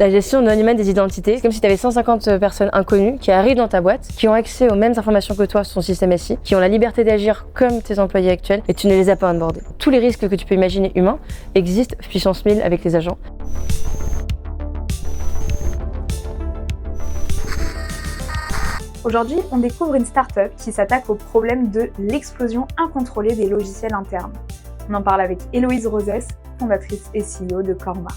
La gestion non humaine des identités, c'est comme si tu avais 150 personnes inconnues qui arrivent dans ta boîte, qui ont accès aux mêmes informations que toi sur ton système SI, qui ont la liberté d'agir comme tes employés actuels et tu ne les as pas onboardés. Tous les risques que tu peux imaginer humains existent puissance 1000 avec les agents. Aujourd'hui, on découvre une start-up qui s'attaque au problème de l'explosion incontrôlée des logiciels internes. On en parle avec Héloïse Rosès, fondatrice et CEO de Korma.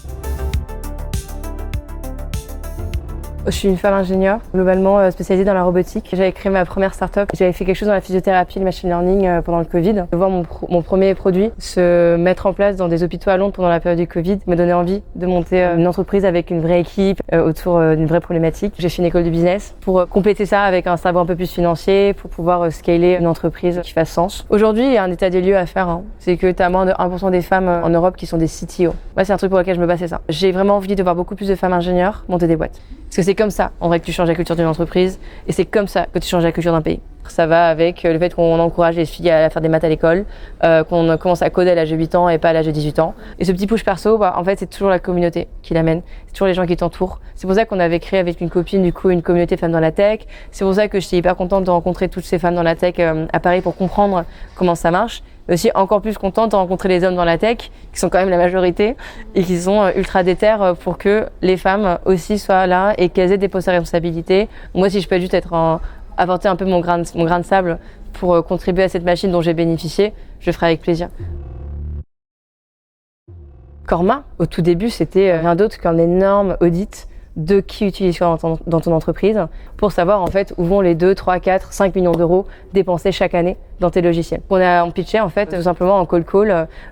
Je suis une femme ingénieure, globalement spécialisée dans la robotique. J'avais créé ma première start-up. J'avais fait quelque chose dans la physiothérapie, le machine learning pendant le Covid. De voir mon premier produit se mettre en place dans des hôpitaux à Londres pendant la période du Covid me donnait envie de monter une entreprise avec une vraie équipe autour d'une vraie problématique. J'ai fait une école de business pour compléter ça avec un savoir un peu plus financier, pour pouvoir scaler une entreprise qui fasse sens. Aujourd'hui, il y a un état des lieux à faire. C'est que tu as moins de 1% des femmes en Europe qui sont des CTO. Moi, c'est un truc pour lequel je me bats, c'est ça. J'ai vraiment envie de voir beaucoup plus de femmes ingénieures monter des boîtes. Parce que c'est comme ça, en vrai, que tu changes la culture d'une entreprise et c'est comme ça que tu changes la culture d'un pays. Ça va avec le fait qu'on encourage les filles à faire des maths à l'école, qu'on commence à coder à l'âge de 8 ans et pas à l'âge de 18 ans. Et ce petit push perso, en fait, c'est toujours la communauté qui l'amène. C'est toujours les gens qui t'entourent. C'est pour ça qu'on avait créé avec une copine, du coup, une communauté femmes dans la tech. C'est pour ça que j'étais hyper contente de rencontrer toutes ces femmes dans la tech à Paris pour comprendre comment ça marche. Mais aussi encore plus contente de rencontrer les hommes dans la tech, qui sont quand même la majorité, et qui sont ultra déter pour que les femmes aussi soient là et qu'elles aient des postes à responsabilité. Moi, si je peux juste apporter un peu mon grain de sable pour contribuer à cette machine dont j'ai bénéficié, je le ferai avec plaisir. Korma, au tout début, c'était rien d'autre qu'un énorme audit de qui utilise quoi dans ton entreprise pour savoir en fait où vont les 2, 3, 4, 5 millions d'euros dépensés chaque année dans tes logiciels. On pitchait en fait tout simplement en call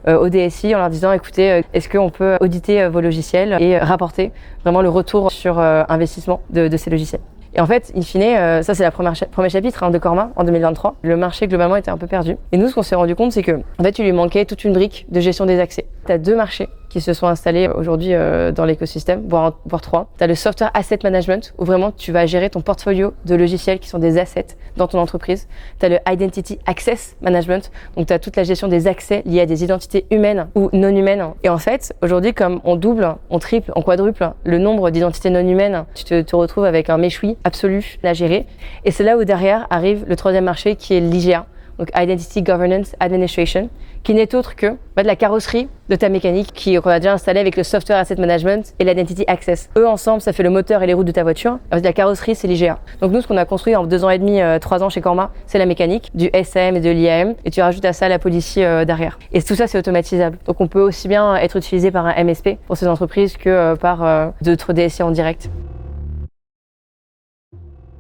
au DSI en leur disant écoutez, est-ce qu'on peut auditer vos logiciels et rapporter vraiment le retour sur investissement de ces logiciels. Et en fait, in fine, ça c'est le premier chapitre de Korma en 2023. Le marché globalement était un peu perdu. Et nous, ce qu'on s'est rendu compte, c'est que en fait, il lui manquait toute une brique de gestion des accès. Tu as 2 marchés qui se sont installés aujourd'hui dans l'écosystème, voire 3. Tu as le Software Asset Management, où vraiment tu vas gérer ton portfolio de logiciels qui sont des assets dans ton entreprise. Tu as le Identity Access Management, donc tu as toute la gestion des accès liés à des identités humaines ou non humaines. Et en fait, aujourd'hui, comme on double, on triple, on quadruple le nombre d'identités non humaines, tu te retrouves avec un méchoui absolu à gérer. Et c'est là où derrière arrive le 3e marché qui est l'IGA, donc Identity Governance Administration, qui n'est autre que de la carrosserie de ta mécanique qu'on a déjà installée avec le Software Asset Management et l'Identity Access. Eux ensemble, ça fait le moteur et les roues de ta voiture. La carrosserie, c'est l'IGA. Donc nous, ce qu'on a construit en 2 ans et demi, 3 ans chez Korma, c'est la mécanique, du SAM et de l'IAM, et tu rajoutes à ça la policy derrière. Et tout ça, c'est automatisable. Donc on peut aussi bien être utilisé par un MSP pour ces entreprises que par d'autres DSI en direct.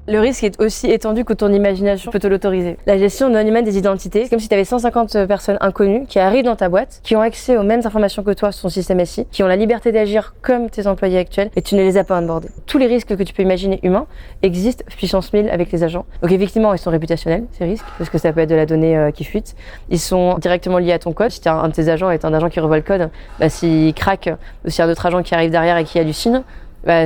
Le risque est aussi étendu que ton imagination peut te l'autoriser. La gestion non humaine des identités, c'est comme si tu avais 150 personnes inconnues qui arrivent dans ta boîte, qui ont accès aux mêmes informations que toi sur ton système SI, qui ont la liberté d'agir comme tes employés actuels et tu ne les as pas onboardés. Tous les risques que tu peux imaginer humains existent puissance 1000 avec les agents. Donc effectivement, ils sont réputationnels, ces risques, parce que ça peut être de la donnée qui fuite. Ils sont directement liés à ton code. Si un de tes agents est un agent qui revoit le code, s'il craque, ou s'il y a un autre agent qui arrive derrière et qui hallucine,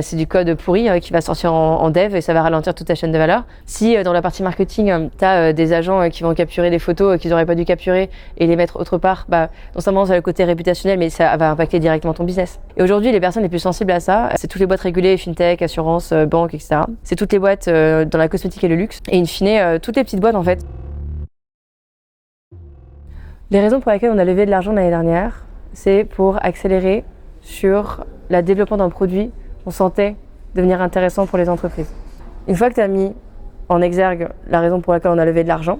c'est du code pourri qui va sortir en dev et ça va ralentir toute ta chaîne de valeur. Si dans la partie marketing, tu as des agents qui vont capturer des photos qu'ils n'auraient pas dû capturer et les mettre autre part, non seulement ça a le côté réputationnel, mais ça va impacter directement ton business. Et aujourd'hui, les personnes les plus sensibles à ça, c'est toutes les boîtes régulées, fintech, assurance, banque, etc. C'est toutes les boîtes dans la cosmétique et le luxe. Et in fine, toutes les petites boîtes en fait. Les raisons pour lesquelles on a levé de l'argent l'année dernière, c'est pour accélérer sur le développement d'un produit qu'on sentait devenir intéressant pour les entreprises. Une fois que tu as mis en exergue la raison pour laquelle on a levé de l'argent,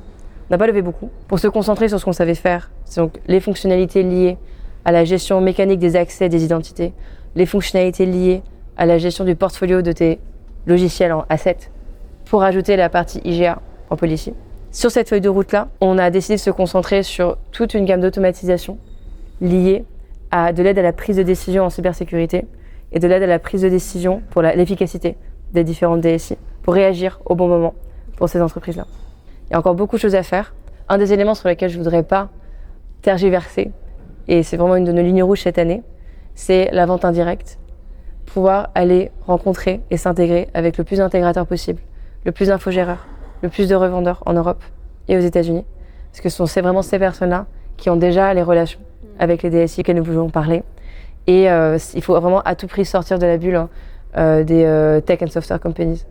on n'a pas levé beaucoup. Pour se concentrer sur ce qu'on savait faire, c'est donc les fonctionnalités liées à la gestion mécanique des accès des identités, les fonctionnalités liées à la gestion du portfolio de tes logiciels en assets, pour ajouter la partie IGA en policy. Sur cette feuille de route-là, on a décidé de se concentrer sur toute une gamme d'automatisation liée à de l'aide à la prise de décision en cybersécurité et de l'aide à la prise de décision pour l'efficacité des différentes DSI, pour réagir au bon moment pour ces entreprises-là. Il y a encore beaucoup de choses à faire. Un des éléments sur lesquels je ne voudrais pas tergiverser, et c'est vraiment une de nos lignes rouges cette année, c'est la vente indirecte. Pouvoir aller rencontrer et s'intégrer avec le plus d'intégrateurs possible, le plus d'infogéreurs, le plus de revendeurs en Europe et aux États-Unis. Parce que c'est vraiment ces personnes-là qui ont déjà les relations avec les DSI que nous voulons parler. Et il faut vraiment à tout prix sortir de la bulle des tech and software companies.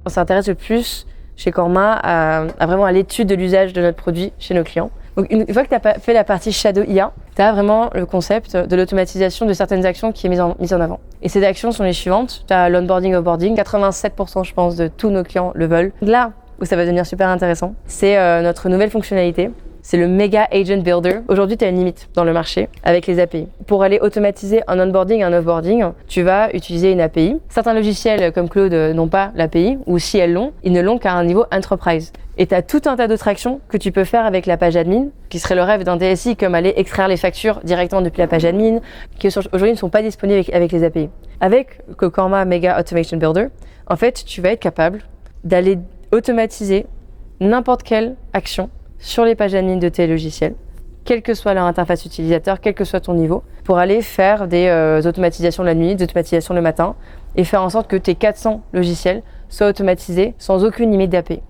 On s'intéresse le plus chez Korma à vraiment à l'étude de l'usage de notre produit chez nos clients. Donc une fois que tu as fait la partie Shadow IA, tu as vraiment le concept de l'automatisation de certaines actions qui est mise en avant. Et ces actions sont les suivantes. Tu as l'onboarding, offboarding. 87% je pense de tous nos clients le veulent. Là où ça va devenir super intéressant, c'est notre nouvelle fonctionnalité. C'est le Mega Agent Builder. Aujourd'hui, tu as une limite dans le marché avec les API. Pour aller automatiser un onboarding et un offboarding, tu vas utiliser une API. Certains logiciels comme Claude n'ont pas l'API, ou si elles l'ont, ils ne l'ont qu'à un niveau enterprise. Et tu as tout un tas d'autres actions que tu peux faire avec la page admin, qui serait le rêve d'un DSI, comme aller extraire les factures directement depuis la page admin, qui aujourd'hui ne sont pas disponibles avec les API. Avec le Korma Mega Automation Builder, en fait, tu vas être capable d'aller automatiser n'importe quelle action sur les pages admin de tes logiciels, quelle que soit leur interface utilisateur, quel que soit ton niveau, pour aller faire des automatisations la nuit, des automatisations le matin, et faire en sorte que tes 400 logiciels soient automatisés sans aucune limite d'API.